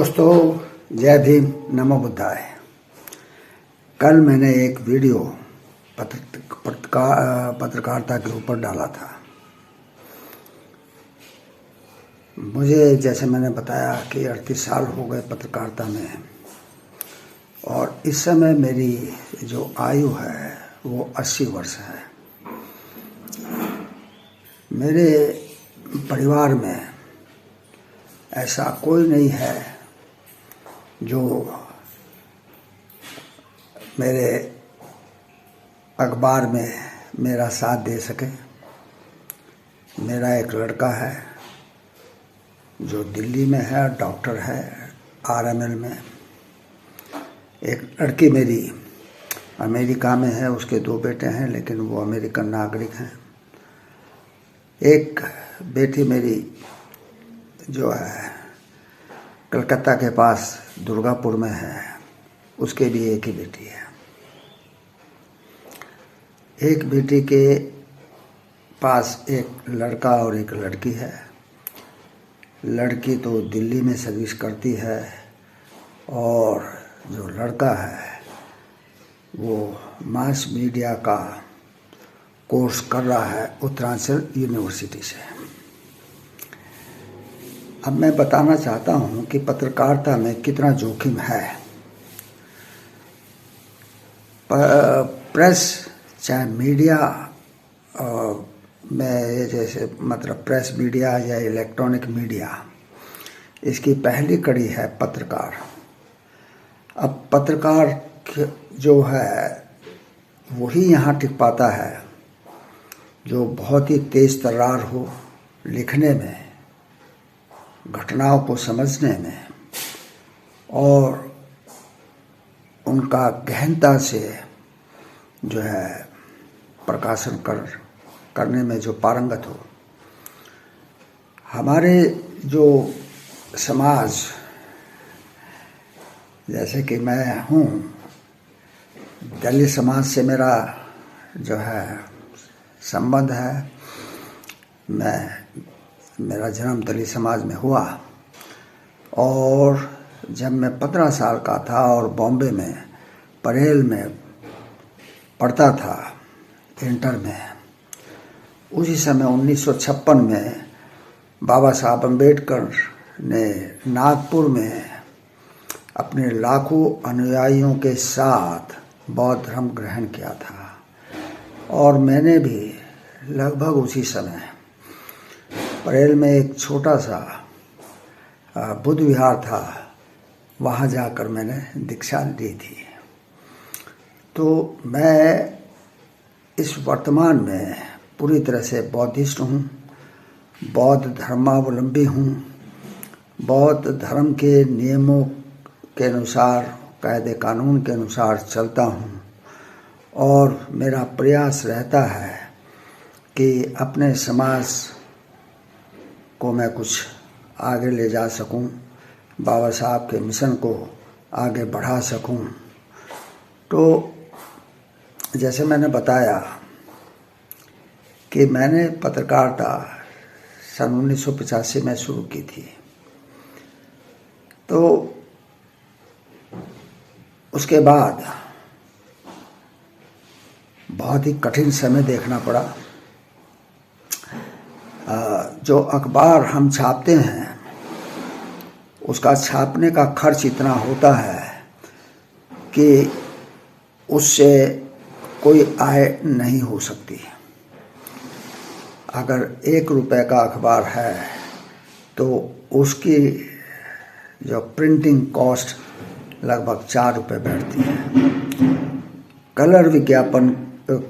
दोस्तों, जय भीम, नमो बुद्धाय। कल मैंने एक वीडियो पत्रकारिता के ऊपर डाला था। मुझे, जैसे मैंने बताया कि 38 साल हो गए पत्रकारिता में, और इस समय मेरी जो आयु है वो 80 वर्ष है। मेरे परिवार में ऐसा कोई नहीं है जो मेरे अखबार में मेरा साथ दे सके। मेरा एक लड़का है जो दिल्ली में है, डॉक्टर है RML में। एक लड़की मेरी अमेरिका में है, उसके 2 बेटे हैं लेकिन वो अमेरिकन नागरिक हैं। एक बेटी मेरी जो है कलकत्ता के पास दुर्गापुर में है, उसके भी एक ही बेटी है। एक बेटी के पास एक लड़का और एक लड़की है। लड़की तो दिल्ली में सर्विस करती है और जो लड़का है वो मास मीडिया का कोर्स कर रहा है उत्तरांचल यूनिवर्सिटी से। अब मैं बताना चाहता हूँ कि पत्रकारिता में कितना जोखिम है। प्रेस, चाहे मीडिया में, जैसे मतलब प्रेस मीडिया या इलेक्ट्रॉनिक मीडिया, इसकी पहली कड़ी है पत्रकार। अब पत्रकार जो है वही यहाँ टिक पाता है जो बहुत ही तेज तर्रार हो लिखने में, घटनाओं को समझने में और उनका गहनता से जो है प्रकाशन करने में जो पारंगत हो। हमारे जो समाज, जैसे कि मैं हूँ, दलित समाज से मेरा जो है संबंध है। मेरा जन्म दलित समाज में हुआ और जब मैं 15 साल का था और बॉम्बे में परेल में पढ़ता था इंटर में, उसी समय 1956 में बाबा साहब अम्बेडकर ने नागपुर में अपने लाखों अनुयायियों के साथ बौद्ध धर्म ग्रहण किया था। और मैंने भी लगभग उसी समय परेल में एक छोटा सा बुद्ध विहार था, वहाँ जाकर मैंने दीक्षा ली थी। तो मैं इस वर्तमान में पूरी तरह से बौद्धिस्ट हूँ, बौद्ध धर्मावलंबी हूँ, बौद्ध धर्म के नियमों के अनुसार, कायदे कानून के अनुसार चलता हूँ। और मेरा प्रयास रहता है कि अपने समाज को मैं कुछ आगे ले जा सकूं, बाबा साहब के मिशन को आगे बढ़ा सकूं। तो जैसे मैंने बताया कि मैंने पत्रकारिता सन 1985 में शुरू की थी। तो उसके बाद बहुत ही कठिन समय देखना पड़ा। जो अखबार हम छापते हैं उसका छापने का खर्च इतना होता है कि उससे कोई आय नहीं हो सकती। अगर 1 रुपए का अखबार है तो उसकी जो प्रिंटिंग कॉस्ट लगभग 4 रुपए बैठती है। कलर विज्ञापन,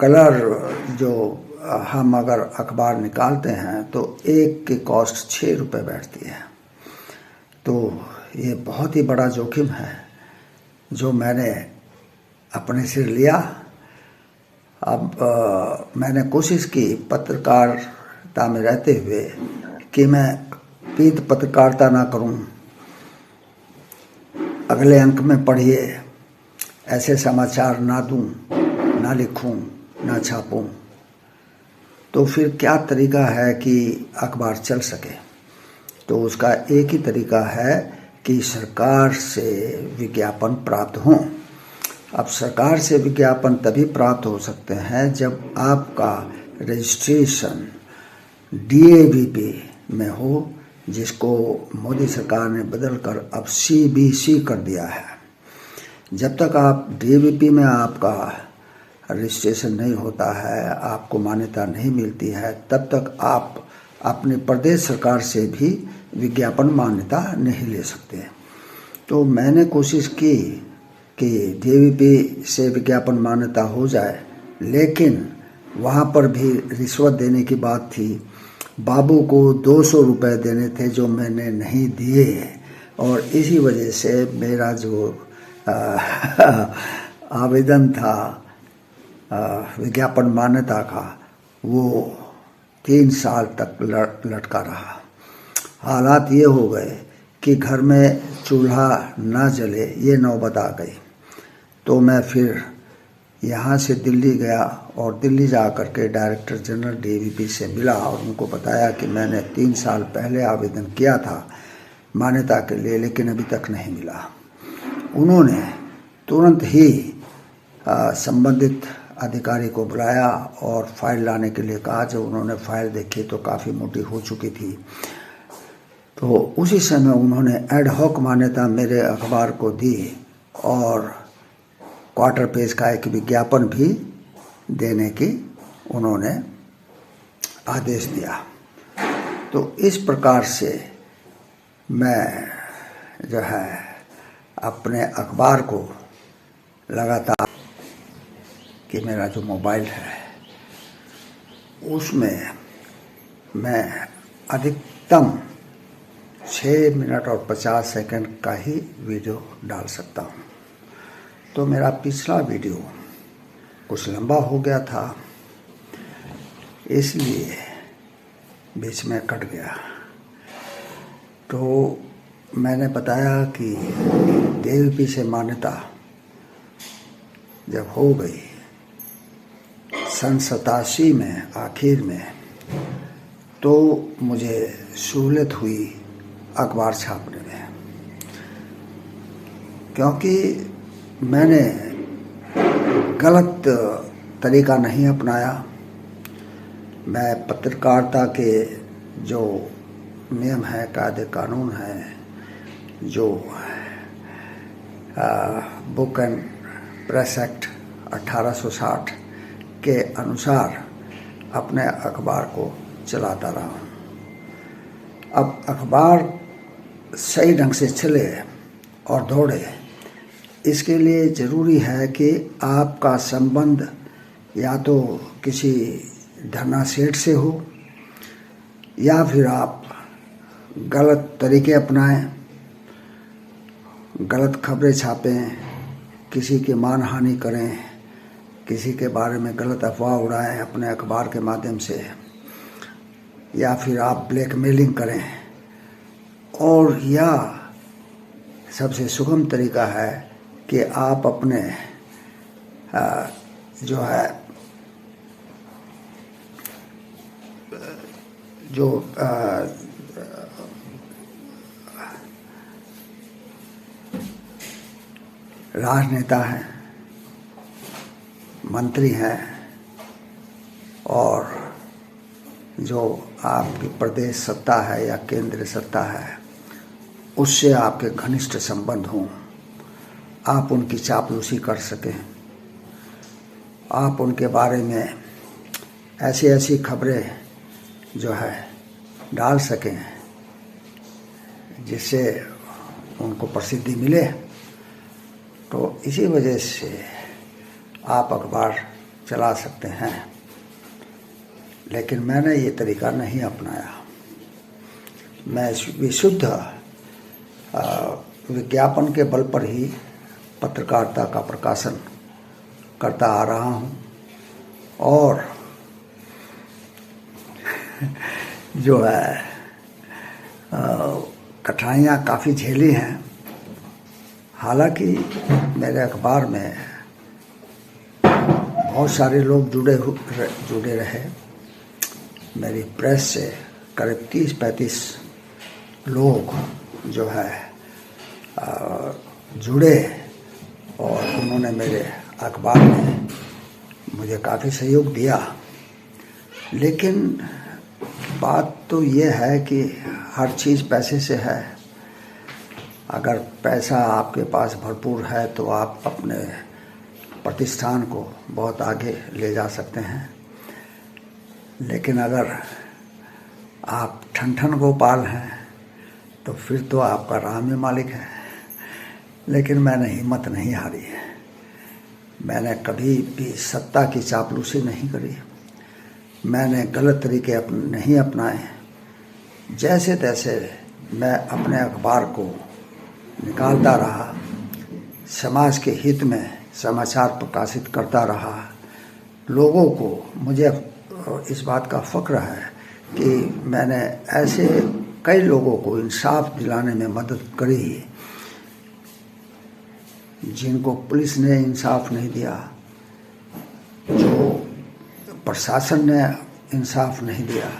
कलर जो हम अगर अखबार निकालते हैं तो एक की कॉस्ट 6 रुपए बैठती है। तो ये बहुत ही बड़ा जोखिम है जो मैंने अपने सिर लिया। अब मैंने कोशिश की पत्रकारिता में रहते हुए कि मैं पीठ पत्रकारिता ना करूं। अगले अंक में पढ़िए, ऐसे समाचार ना दूं, ना लिखूं, ना छापूं, तो फिर क्या तरीका है कि अखबार चल सके। तो उसका एक ही तरीका है कि सरकार से विज्ञापन प्राप्त हों। अब सरकार से विज्ञापन तभी प्राप्त हो सकते हैं जब आपका रजिस्ट्रेशन DAVP में हो, जिसको मोदी सरकार ने बदलकर अब CBC कर दिया है। जब तक आप DAVP में आपका रजिस्ट्रेशन नहीं होता है, आपको मान्यता नहीं मिलती है, तब तक आप अपने प्रदेश सरकार से भी विज्ञापन मान्यता नहीं ले सकते। तो मैंने कोशिश की कि DAVP से विज्ञापन मान्यता हो जाए, लेकिन वहाँ पर भी रिश्वत देने की बात थी। बाबू को 200 रुपये देने थे जो मैंने नहीं दिए, और इसी वजह से मेरा जो आवेदन था विज्ञापन मान्यता का, वो 3 साल तक लटका रहा। हालात ये हो गए कि घर में चूल्हा ना जले, ये नौबत आ गई। तो मैं फिर यहाँ से दिल्ली गया और दिल्ली जा कर के डायरेक्टर जनरल DAVP से मिला और उनको बताया कि मैंने 3 साल पहले आवेदन किया था मान्यता के लिए, लेकिन अभी तक नहीं मिला। उन्होंने तुरंत ही संबंधित अधिकारी को बुलाया और फाइल लाने के लिए कहा। जब उन्होंने फाइल देखी तो काफ़ी मोटी हो चुकी थी। तो उसी समय उन्होंने एड हॉक मान्यता मेरे अखबार को दी और क्वार्टर पेज का एक विज्ञापन भी देने की उन्होंने आदेश दिया। तो इस प्रकार से मैं जो है अपने अखबार को लगातार कि मेरा जो मोबाइल है उसमें मैं अधिकतम 6 मिनट और 50 सेकंड का ही वीडियो डाल सकता हूँ। तो मेरा पिछला वीडियो कुछ लंबा हो गया था, इसलिए बीच में कट गया। तो मैंने बताया कि DAVP से मान्यता जब हो गई सन 87 में आखिर में, तो मुझे सहूलियत हुई अखबार छापने में, क्योंकि मैंने गलत तरीका नहीं अपनाया। मैं पत्रकारिता के जो नियम है, कायदे कानून है, जो बुक एंड प्रेस एक्ट 1860 के अनुसार अपने अखबार को चलाता रहा हूँ। अब अखबार सही ढंग से चले और दौड़े, इसके लिए ज़रूरी है कि आपका संबंध या तो किसी धरना सेठ से हो, या फिर आप गलत तरीके अपनाएं, गलत खबरें छापें, किसी की मानहानि करें, किसी के बारे में गलत अफवाह उड़ाएं अपने अखबार के माध्यम से, या फिर आप ब्लैकमेलिंग करें, और या सबसे सुगम तरीका है कि आप अपने जो है जो राजनेता हैं, मंत्री हैं, और जो आपकी प्रदेश सत्ता है या केंद्र सत्ता है, उससे आपके घनिष्ठ संबंध हों, आप उनकी चापलूसी कर सकें, आप उनके बारे में ऐसी ऐसी खबरें जो है डाल सकें जिससे उनको प्रसिद्धि मिले। तो इसी वजह से आप अखबार चला सकते हैं, लेकिन मैंने ये तरीका नहीं अपनाया। मैं विशुद्ध विज्ञापन के बल पर ही पत्रकारिता का प्रकाशन करता आ रहा हूँ, और जो है कठिनाइयाँ काफ़ी झेली हैं। हालांकि मेरे अखबार में बहुत सारे लोग जुड़े रहे। मेरी प्रेस से करीब 30-35 लोग जो है जुड़े और उन्होंने मेरे अखबार में मुझे काफ़ी सहयोग दिया। लेकिन बात तो ये है कि हर चीज़ पैसे से है। अगर पैसा आपके पास भरपूर है तो आप अपने प्रतिष्ठान को बहुत आगे ले जा सकते हैं। लेकिन अगर आप ठन गोपाल हैं तो फिर तो आपका राम ही मालिक है। लेकिन मैंने हिम्मत नहीं हारी है। मैंने कभी भी सत्ता की चापलूसी नहीं करी। मैंने गलत तरीके नहीं अपनाए। जैसे तैसे मैं अपने अखबार को निकालता रहा, समाज के हित में समाचार प्रकाशित करता रहा। लोगों को मुझे इस बात का फ़ख्र है कि मैंने ऐसे कई लोगों को इंसाफ दिलाने में मदद करी जिनको पुलिस ने इंसाफ नहीं दिया, जो प्रशासन ने इंसाफ नहीं दिया।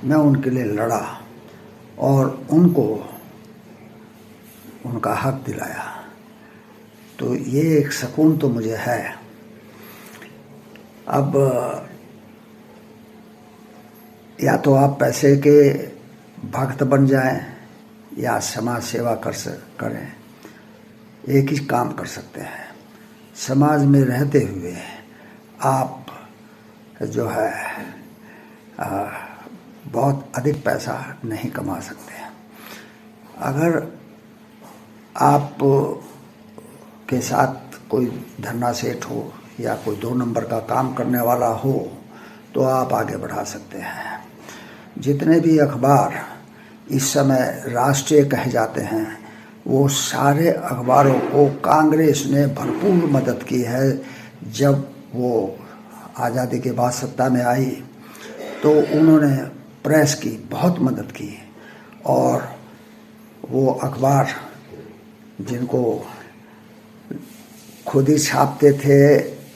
मैं उनके लिए लड़ा और उनको उनका हक दिलाया। तो ये एक सुकून तो मुझे है। अब या तो आप पैसे के भक्त बन जाएं या समाज सेवा करें। एक ही काम कर सकते हैं। समाज में रहते हुए आप जो है बहुत अधिक पैसा नहीं कमा सकते। अगर आप के साथ कोई धन्ना सेठ हो या कोई 2 नंबर का काम करने वाला हो तो आप आगे बढ़ा सकते हैं। जितने भी अखबार इस समय राष्ट्रीय कहे जाते हैं वो सारे अखबारों को कांग्रेस ने भरपूर मदद की है। जब वो आज़ादी के बाद सत्ता में आई तो उन्होंने प्रेस की बहुत मदद की और वो अखबार जिनको खुद ही छापते थे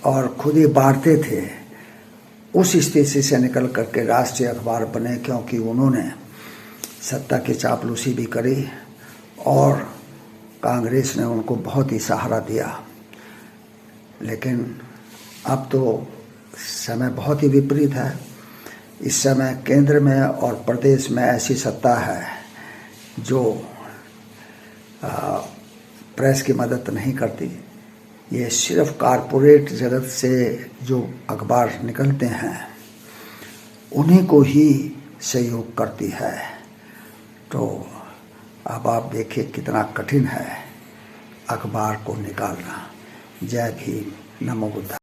और खुद ही बांटते थे, उस स्थिति से निकल करके राष्ट्रीय अखबार बने, क्योंकि उन्होंने सत्ता की चापलूसी भी करी और कांग्रेस ने उनको बहुत ही सहारा दिया। लेकिन अब तो समय बहुत ही विपरीत है। इस समय केंद्र में और प्रदेश में ऐसी सत्ता है जो प्रेस की मदद नहीं करती। ये सिर्फ कारपोरेट जगत से जो अखबार निकलते हैं उन्हीं को ही सहयोग करती है। तो अब आप देखिए कितना कठिन है अखबार को निकालना। जय भीम, नमो बुद्धाय।